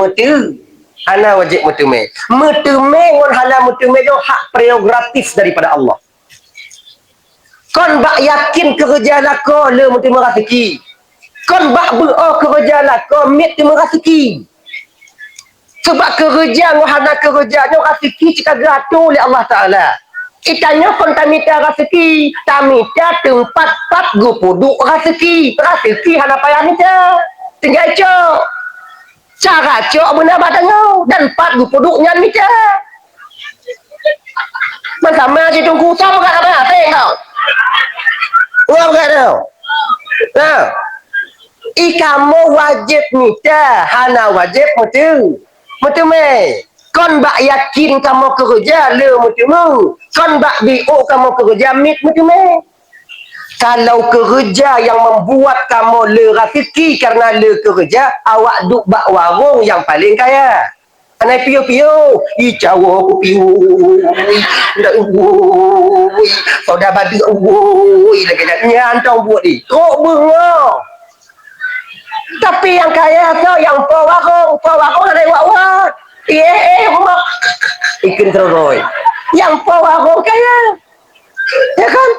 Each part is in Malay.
metu. Hana wajib mutume. Mutume ngon hana mutume jo hak prerogatif daripada Allah. Kon bak yakin kerja lako le mutume rezeki. Kon bak berdoa kerja lako mit mutume rezeki. Sebab kerja ngon hana kerja nyo rezeki cika gato oleh Allah Taala. Itanya kon tamita rezeki, tamita tempat pat gupuduk rezeki. Rezeki hana payah mita. Tinggal cok. Cara cok benar badannya dan pat gupuduknya mita. Sama je tunggu sama kat apa? Tengok. Uang kat tu. Nah. Ikamu wajib mita, hana wajib mutu. Mutu me. Kon bak yakin kamu kerja le mutu mu. Kon bak bio kamu kerja mit mutu me. Kalau kerja yang membuat kamu le rezeki karena le kerja, awak duk bak warung yang paling kaya. Anai piu-piu, icawo ku piu. Ndak woi. Soda badu woi lagi nak nyantong buat ni. Kok bengok. Tapi yang kaya tu yang warung ada wak-wak. Mak. Ikan teroroi. Yang warung kaya. Ya kan?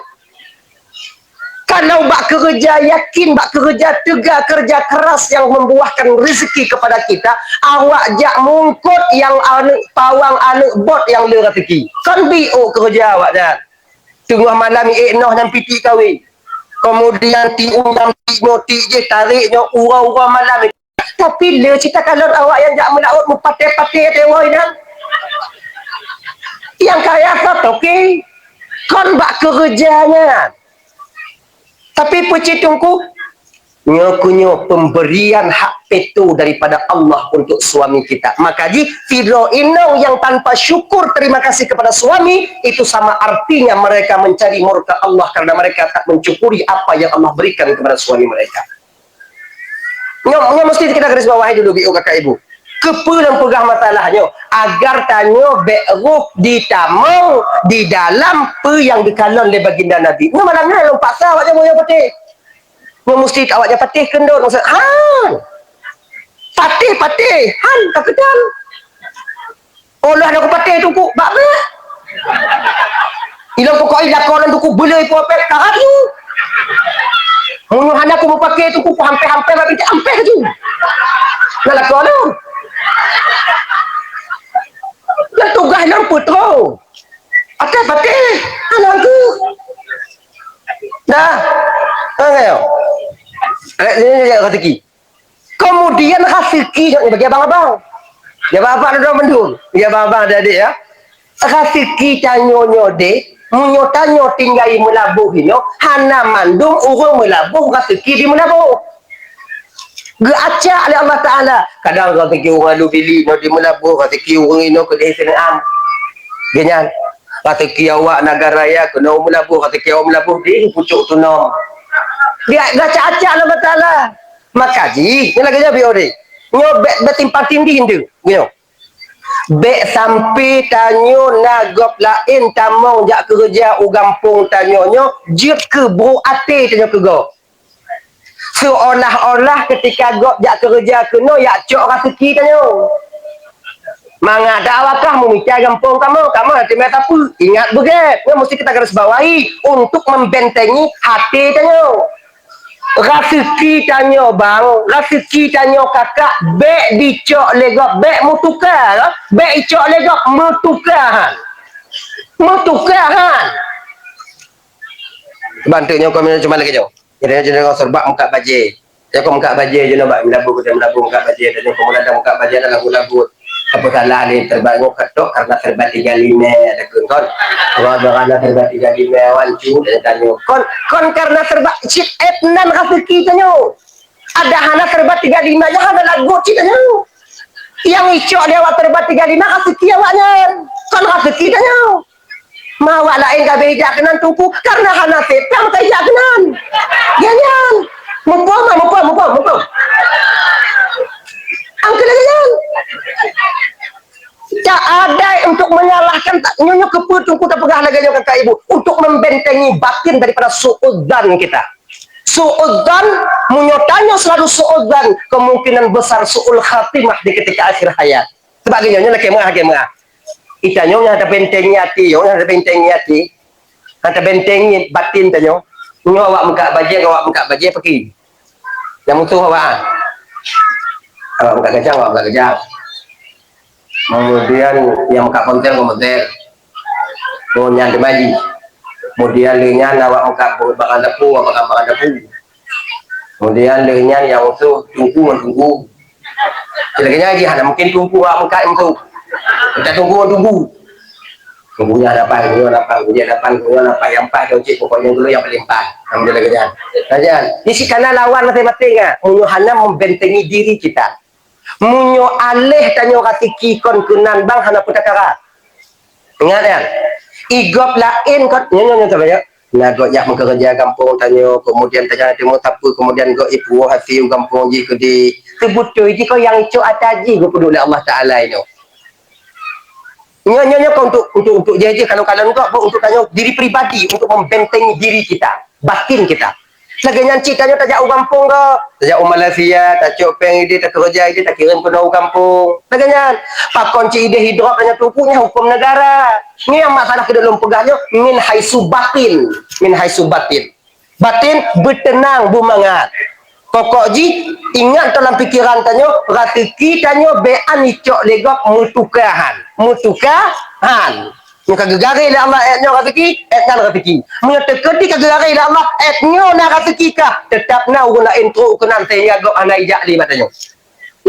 Kalau bak kerja yakin, bak kerja tegak, kerja keras yang membuahkan rezeki kepada kita, awak jak mungkut yang anak pawang anak bot yang le rezeki. Kan bio kerja awak dah. Tengah malam noh dan piti kahwin. Kemudian tiung dan ti je tariknya ura-ura malam. Tapi le cerita kalau awak yang jak melaut mupate-pate tewoi dah. Yang kaya satu okey. Kon bak kerjanya. Tapi pecitungku nyokunyo pemberian hak petu daripada Allah untuk suami kita. Maka ji fidro inau yang tanpa syukur terima kasih kepada suami itu sama artinya mereka mencari murka Allah karena mereka tak mencukuri apa yang Allah berikan kepada suami mereka. Nyo mesti kita garis bawahi dulu biu kakak ibu. Kepulang pegah masalahnya agar tanyo beruh ditamau di dalam pe yang dikalon oleh baginda Nabi. Ni malamnya long paksa awak jangan yang patih. Ni mesti awak jangan patih kendor maksud. Patih han tak kedal. Olah aku patih tu ku bak be. Ilang pokok ila kolan tu ku belai popet karat tu. Mun hana aku mau pakai tu ku hampir-hampir bab binti hampir tu. Nak kolan. Yang tugas yang putro. Atas patih. Anak aku. Dah. Tengok. Ini rezeki. Kemudian rezeki bagi abang-abang. Ya abang ada mendung. Ya abang ada adik ya. Rezeki tanyo dek. Munyo tanyo tinggal melabuh ini. Hana mandung urung melabuh rezeki di melabuh. Geacak oleh Allah Ta'ala. Kadang rezeki orang lu bili, no di melabuh, rezeki orang ini ke desa Senam. Ganyan. Rezeki awak negara raya, kena melabuh, rezeki awak melabuh, di pucuk tunang. Dia gacak-acak oleh Allah Ta'ala. Maka ji, ni lagi jawab dia. Nyo betimpang tindih tu. Nyo. Bek sampai tanyo nagop lain tamong jak kerja ugampung tanyo nyo, jut ke bro ate tanyo ke go. Seolah-olah ketika gop jak kerja kena yak cok rezeki tanyo. Mangak dakwakah memicai gampung kamu nanti meta apa? Ingat beget. Ini mesti kita garis bawahi untuk membentengi hati tanyo. Rezeki tanyo bang, rezeki tanyo kakak, bek dicok legok, bek mutukar, bek icok legok mutukaran. Mutukaran. Bantunya kau cuma lagi jauh. Jadi kau serbak muka bajai. Jadi kau muka bajai je nampak melabur muka bajai. Jadi kau mula muka bajai dalam lagu-lagu. Apa salah ni terbaik ketok karena serba 35 ada kon. Kalau berana serba 35 wancu dan tanya. Kon karena serba cip etnan rezeki tanyo. Ada hana serba 35 nya hana lagu cip tanyo. Yang icok dia awak serba 35 rezeki awaknya. Kon rezeki tanyo. Mawak lain ka beja kenan tuku karena hana sepam ka ja kenan. Ganyan. Mumpung. Angkat lagi. Tak ada untuk menyalahkan nyonya keputungku tak pegah lagi kakak ibu untuk membentengi batin daripada suudzan kita. Su'udzan, menyotanya selalu su'udzan, kemungkinan besar su'ul khatimah di ketika akhir hayat. Sebagainya, nak kemah. Itanya yang ada bentengnya hati, yang ada bentengnya hati, ada bentengnya batin tanya. Nyo awak muka baje pergi. Yang musuh awak. Awak muka kejang. Kemudian yang muka kontel. Kemudian dimaji. Kemudian lehnya awak muka bakal depu. Kemudian lehnya yang musuh tunggu. Selaganya lagi ada mungkin tunggu awak muka musuh. Kita tunggu. Tunggunya dapat, yang pas cik pokoknya dulu yang paling pas. Alhamdulillah kerjaan. Kerjaan. Di si kanan lawan masing-masing ah. Hana membentengi diri kita. Munyo alih tanyo katiki kon kunan bang hana putakara. Ingat ya. Igop lain kot nyonya ya. Nah go yak kerja kampung tanyo kemudian tanya temu tapu kemudian go ibu hasiu kampung ji kedi. Sebutu iki ko yang icu ataji go peduli Allah Taala ini. Nyonya kau untuk jadi kalau kau untuk tanya diri pribadi untuk membentengi diri kita, batin kita. Lagi nyanci tanya tak jauh kampung ke, tak jauh Malaysia, tak copeng ide, tak kerja ide, tak kirim ke kampung. Lagi nyan, pakon ci ide hidrop tanya tupunya hukum negara. Ini yang masalah ke dalam pegahnya min haisu batin. Batin bertenang bumangat. Pokok ji ingat dalam pikiran tanyo ratiki tanyo bean icok legok mutukahan muka gegari la Allah etnyo ratiki etnan ratiki menyatakan di gegari la Allah etnyo na ratiki ka tetap na guna intro kenan tanya go anai jakli matanyo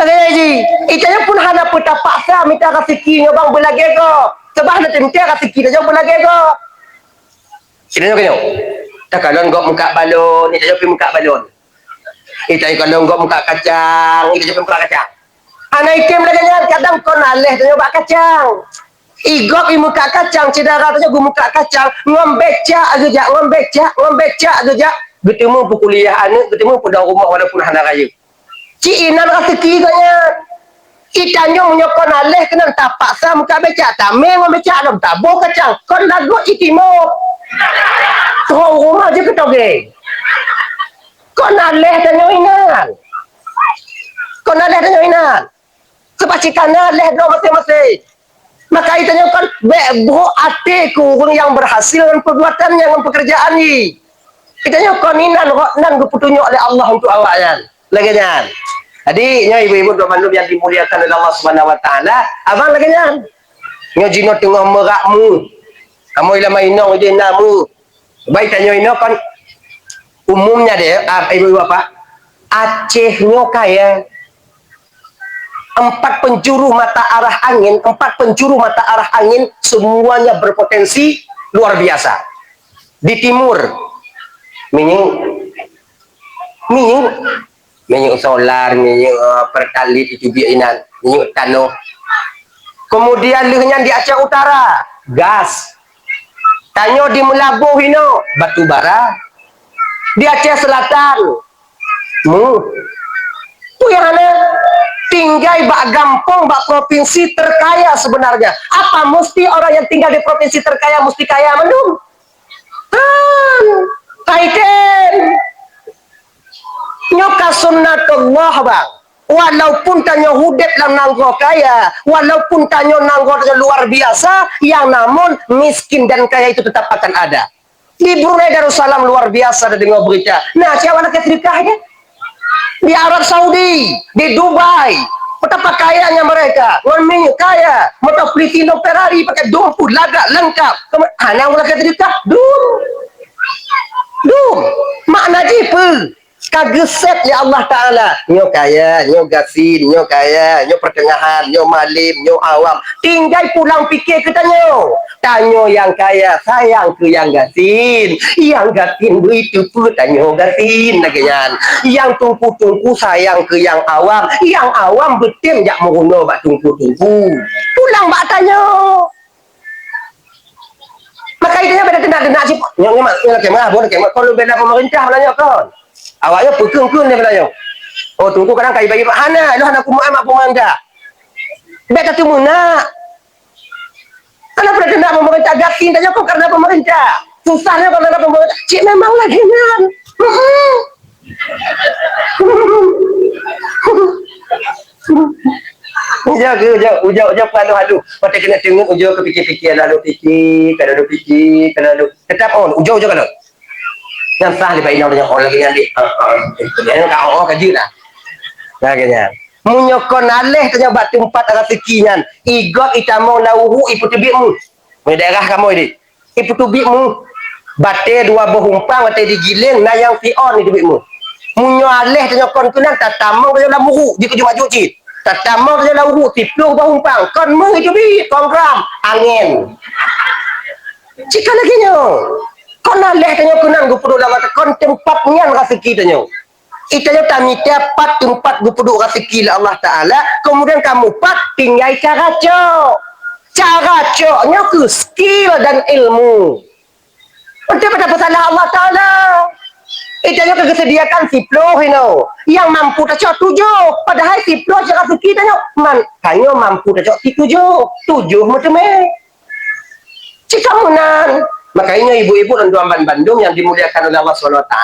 lagi ji itanya pun hana puta paksa minta ratiki nyo bang belage go sebab na temte ratiki tanyo belage go sinyo kenyo tak kalon go muka balon ni tanyo pi muka balon. Itai kalau kau muka kacang, itu juga muka kacang. Anak ikem lagi kan kadang kau naleh tu muka kacang. Igok i muka kacang, cedera tu gua muka kacang, ngombeca aja, Ketemu perkuliah anak, ketemu pada rumah walaupun hendak raya. Ci inan rezeki kanya. Itanyo menyokon naleh kena tak paksa muka beca, tak memang beca dalam tabur kacang. Kau lagu itimo. Terus rumah je ketoge. Kau naleh tanyo inan. Sebab cika naleh do masing-masing. Maka itanya kan bro atiku yang berhasil dengan perbuatannya dengan pekerjaan ni. Itanya kan nan dipetunjuk oleh Allah untuk awaknya. Lagi nyan. Jadi nya ibu-ibu dan mandu yang dimuliakan oleh Allah Subhanahu wa taala, abang lagi nyan. Nya jino tengah merakmu. Kamu ila mainong je namu. Baik tanya ino kan umumnya deh, ibu bapak, Aceh nyo kaya 4 penjuru mata arah angin semuanya berpotensi luar biasa. Di timur minyak solar, minyak pertalit itu biinan, minyak tanah. Kemudian lehnya di Aceh Utara, gas. Tanyo di Melabuh hino, batu bara. Di Aceh Selatan tu yang ada tinggal bak gampang, bak provinsi terkaya sebenarnya. Apa mesti orang yang tinggal di provinsi terkaya mesti kaya mendung? Kaiten nyoka sunnatullah bang. Walaupun tanyo hudep lang nanggo kaya, walaupun tanyo nanggo luar biasa, yang namun miskin dan kaya itu tetap akan ada. Di Brunei Darussalam luar biasa ada dengar berita. Nah, siapa nak sedekah ya? Di Arab Saudi, di Dubai, betapa kayanya mereka. Orang kaya, motor Plitino Ferrari pakai dompet lagak lengkap. Hanya nak sedekah, dum. Makna jipe. Kageset ya Allah Ta'ala. Nyo kaya, nyo gasin, nyo kaya, nyo pertengahan, nyo malim, nyo awam. Tinggal pulang fikir ke tanyo. Tanyo yang kaya, sayang ke yang gasin. Yang gasin itu pun tanyo gasin. Yang tungku-tungku sayang ke yang awam. Yang awam betim jak meruno bak tungku-tungku. Pulang bak tanyo. Maka itu beda tindak-tindak sih. Yang kemah, kalau beda pemerintah belanja kan. Awaknya pekeng-pekeng dia belanja. Oh, tunggu kadang kai bagi hana, lu hana kumaha mak pemangga. Beta tu muna. Kenapa tidak pemerintah gasin tanya kok karena pemerintah. Susahnya karena pemerintah. Cik memang lagi kan. Ujau kalau halu mata kena tengok ujau ke fikir-fikir lalu fikir kalau tetap on ujau kalau yang sah di bayi orang lagi yang di yang kau kaji lah laganya munyokon aleh tanya batu empat arah sekian igot itamo nauhu ipu tubikmu di daerah kamu ini ipu tubikmu bate dua behumpang bate digiling na yang pion di tubikmu munyo aleh tanya kon kunang tatamong dalam muhu di kejumaju cit tatamong dalam muhu tipluh behumpang kon mu itu bi kongram angin jika lagi nyo kon aleh tanya kunang gupuru lama kon tempatnya rezeki tanya itanya kami dapat tempat gupuru rezeki lah Allah Ta'ala kemudian kamu pat tinggal cara coknya ke skill dan ilmu untuk pada pesanan Allah Ta'ala itanya kesediakan siploh yang mampu tak cok 7 padahal siploh cakap rezeki tanya makanya mampu tak cok 7 macam jika menan makanya ibu-ibu dan tuan Bandung yang dimuliakan oleh Allah SWT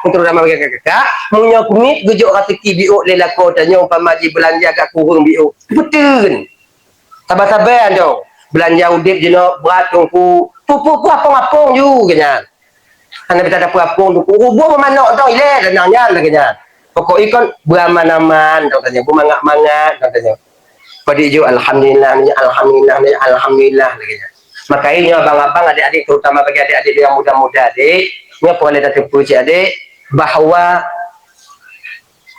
untuk nama kakak-kakak punya kumit gujuk rezeki biuk lelako tanya umpama di belanja kat kurung biuk betul sabar-sabar tu belanja udip jenak berat tungku pupu apung-apung juga kan anda kita dapat apung tu rubuh memanok tu ilah dananya lagi kan pokok ikon beraman-aman tanya bermangat-mangat tanya pada ju alhamdulillah lagi kan makanya abang-abang adik-adik terutama bagi adik-adik yang muda-muda adik ni boleh datang puji adik bahawa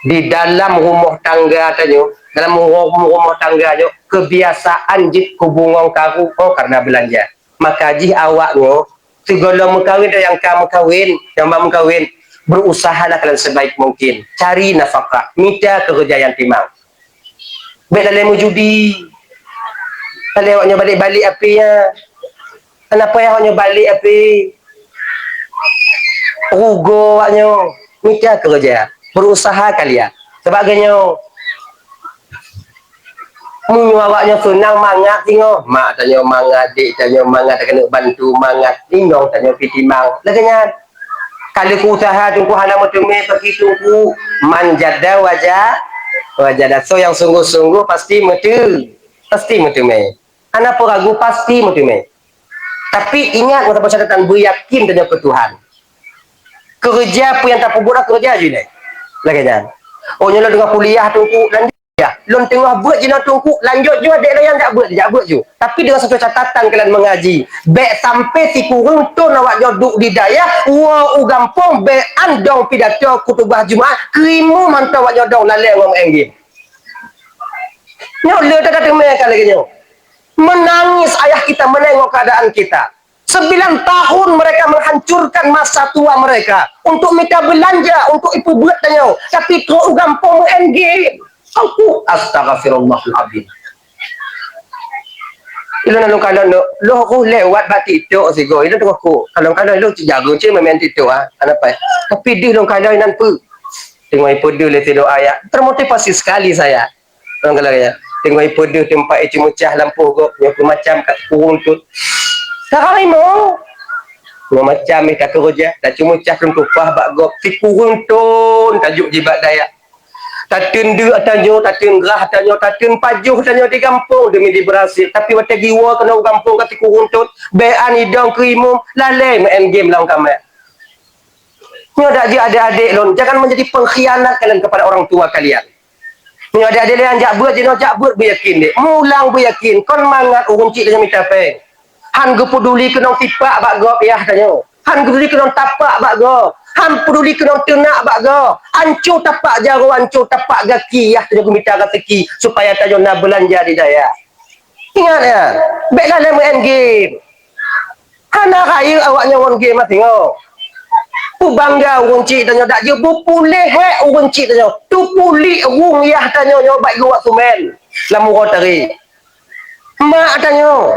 di dalam rumah tangga tanya dalam rumah tangga tanya kebiasaan jik hubungan karu karena belanja maka jih awaknya segala mengkawin yang kamu kawin yang mau kawin berusahalah kalian sebaik mungkin cari nafkah minta kerja yang timang baik dalam judi kalau awaknya balik-balik apinya kenapa yang awaknya balik api rugo awaknya minta kerja berusaha kalian sebagainya awaknya senang mangat tengok mak tanya mangat dik tanya mangat tak kena bantu mangat tinggal tanya pitimang laganya kalau ku usaha tungku hana mutume pergi tungku manjada wajah so yang sungguh-sungguh pasti mutume ana pun ragu pasti mutume tapi ingat kata catatan beryakin tanya ke Tuhan kerja pun yang tak buat kerja je ni laganya nyala dengan kuliah tungku dan lon tengah buat je nak tungku lanjut je ada yang tak buat je tapi dengan satu catatan kalian mengaji baik sampai si kurung tu awak duduk di daya gampang baik andong pidato kutubah Jumaat krimu mantau awak jodong lalai orang enggi nyala tak ada mereka lagi menangis ayah kita menengok keadaan kita 9 tahun mereka menghancurkan masa tua mereka untuk minta belanja untuk ibu buat tanya tapi tu gampang enggi aku astagfirullahaladzim ila nak kalau lo aku lewat batik tu sigo ila tu aku kalau lo jaga je memang itu apa tapi dia lo kalau nan pu tengok ipu dia le tidur ayat termotivasi sekali saya orang kalau ya tengok ipu dia tempat itu mucah lampu go yang macam kat kurung tu sekarang mo macam mereka kerja dah cuma cah kempah bak go si kurung tu tajuk jibat daya tatun du atanyo tatun gerah atanyo tatun pajuh atanyo di kampung demi di berhasil tapi wata giwa kena kampung kati kuruntut bean idong krimum lalai main game lawan kamera ni ada adik lon jangan menjadi pengkhianat kalian kepada orang tua kalian ni adik-adik yang jak buat beryakin dek mulang beryakin kon mangat urun cik dengan minta peng han peduli kena tipak bak gop ya tanyo han peduli kena tapak bak gop han peduli kena tenak bak go ancu tapak jaro ancu tapak gaki ya tanya minta rezeki supaya tajo nak belanja di daya ingat ya baiklah dalam main game hana kaya awaknya one game tengok pu bangga urang cik tanya dak je pulih urang cik tanya tu pulih urang ya tanya yo baik gua sumen lamu rotari mak tanya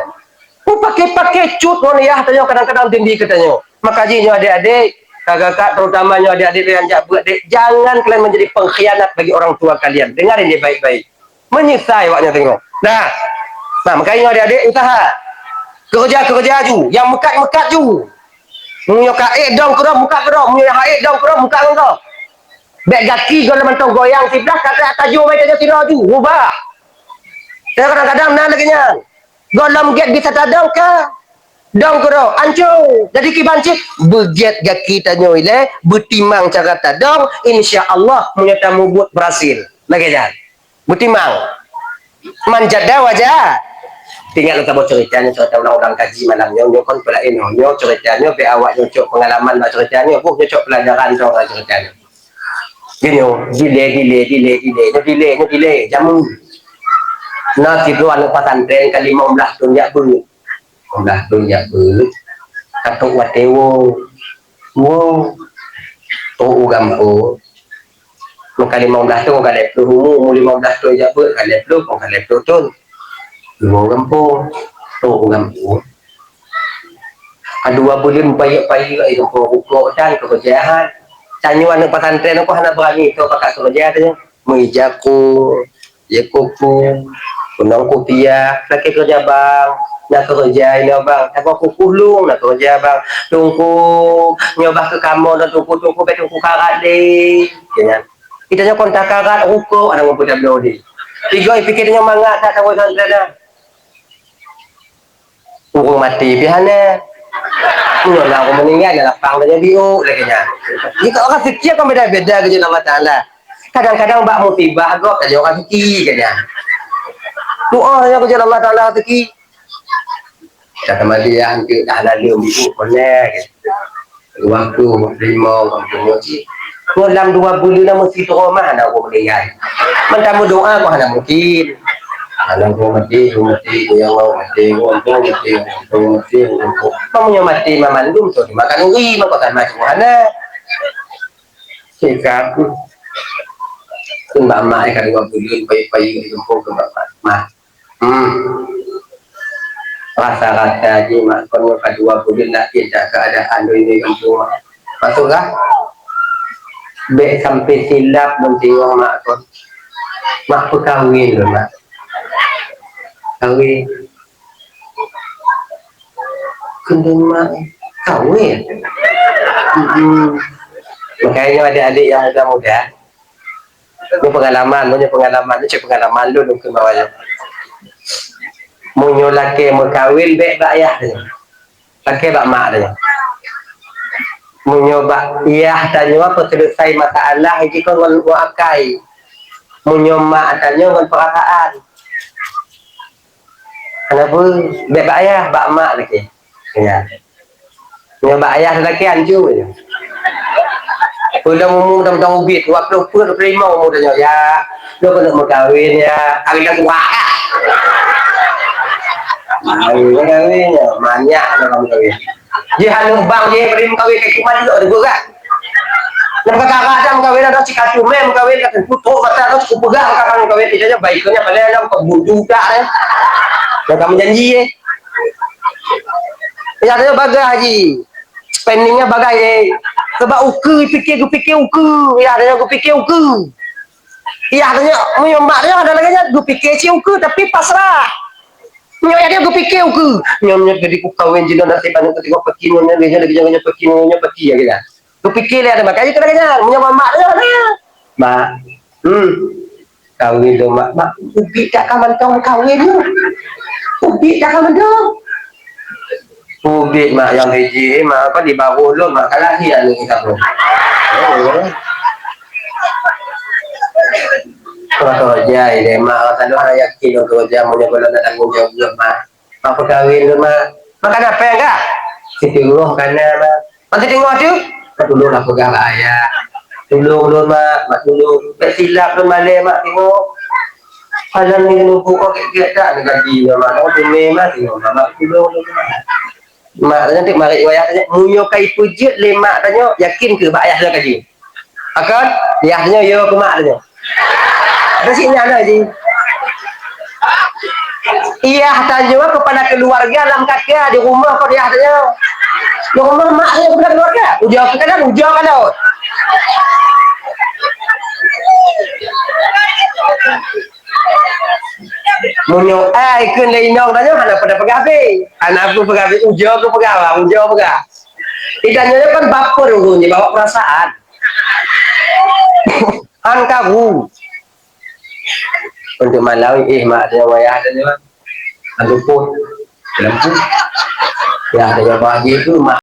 pu pakai cut on ya tanya kadang-kadang tinggi katanya makajinya adik-adik kakak terutamanya adik-adik yang buat jangan kalian menjadi pengkhianat bagi orang tua kalian dengarin dia baik-baik menyisai waknya tengok nah makanya adik-adik usaha kerja ju yang mekat-mekat ju Munyo kae dong kro buka kro, munyo hae dong kro buka kro. Bek gaki gol mentong goyang siblah kata taju mai taju tiro ju, ubah. Saya kadang-kadang nah lagi nya. Golom get bisa tadong ke? Dong kro, ancu. Jadi kibancit beget gaki tanyo ile, betimang cara tadong, insya-Allah munyo tamu buat berhasil. Lagi jan. Betimang. Manjada wajah. Tinggal kita bawa ceritanya cerita orang-orang kaji malamnya nyo kon pula nyo ceritanya be awak nyocok pengalaman lah ceritanya bu nyocok pelajaran orang ceritanya gini delay jamu nah itu anu pesantren ke 15 tahun ya bu 15 tahun ya bu katuk watewo wo to ugampo muka 15 tahun ka leplo mu 15 tahun ya bu ka leplo ka leplo tahun Dua kampung, tuh kampung. Kedua bulan payah itu pokok dan kekerjaan. Tanya anak pesantren aku hendak berani itu pakai kerja tu. Mengijaku, jakuku, punang kopiah, laki kerja bang. Nak kerja ini bang, aku kulung nak kerja bang. Tunggu nyoba ke kamu dan tunggu karat deh. Kita nyoba kontak karat ruko anak ngumpul dalam di. Tiga pikirnya mangga tak tahu pesantren. Urung mati pihane urung aku meninggal dalam lapang dan bio lagi nya jika orang fikir kan beda-beda ke Allah Ta'ala kadang-kadang bak musibah kok aja orang fikir kanya doa yang ke Allah Ta'ala fikir kata dia hampir dah lalu bisu konek waktu lima waktu moci dalam 2 bulan mesti trauma nak aku meninggal mentamu doa kok hanya mungkin alam ko mati yang mau mati kamu mati mamandum to makan ui makan macam mana sikap kun mbak mak kan 2 bulan pai-pai di kampung ke mak rasa-rasa aja mak kalau 2 bulan nak tidak keadaan ini kampung masuklah be sampai silap nanti mak kon mak perkahwin loh mak kawin kendema kawin makanya adik-adik yang muda-muda punya pengalaman lu ke bawahnya munyo laki mau kawin bek bak ayah dia laki bak mak dia munyo bak ayah tanya apa selesai masalah ini kan wakai munyo mak tanya dengan perasaan kenapa bebak ayah bak mak lagi ya bak ayah lagi anju je udah umum tentang ubit waktu pun terima umum dah ya lu kena mau kahwin ya hari lagi wah kahwin ya banyak dalam kahwin dia hanya bang dia beri kahwin kayak gimana juga kan dan kakak-kakak kahwin ada cikal cumem kahwin kata putuk mata ada cukup pegang kakak kahwin tidak baiknya pada ada kebudu juga ya yang kamu janji ya ada bagai haji spendingnya bagai sebab uku fikir uku ya ada aku pikir uku ya adanya mak dia ada lagi gue pikir si uku tapi pasrah nyonya dia gue pikir uku nyonya jadi ku kawin jinak nasi banyak ketika pekinunya dia lagi jangan pekinunya peki ya gitu gue pikir ada makanya kita lagi punya mak dia ada mak kawin dong mak ubi tak kaman kawin ubi tak kaman dong ubi mak yang hiji mak apa di bawah lu mak kalahian ni kita bro kalau kerja ini mak kalau ada yakin untuk kerja punya kalau ada tanggung jawab mak apa kawin lu mak makan apa enggak siti ruh karena mak nanti tengok tu dulu lah pegang ayah dulu mak dulu bersilap lu malam mak tengok Alam ni numpuk kok kayak tak gaji mak nak mak tengok mak dulu mak nanti mari ayah munyo kai pujut lemak tanya yakin ke bak ayah dah gaji akan ayahnya yo ke mak tanya ada sini ada je iya tanya kepada keluarga dalam kakek di rumah kau dia tanya di rumah mak dia kepada keluarga ujau kan munyo ikun le inong tanya anak pada pegabe anak aku pegabe ujau aku pegawai ujau pegawai Ikannya kan baper dulunya, bawa perasaan. Kagu untuk Malawi mak ada wayah ada nih, aduh pun lampu ya ada yang bahagia itu mak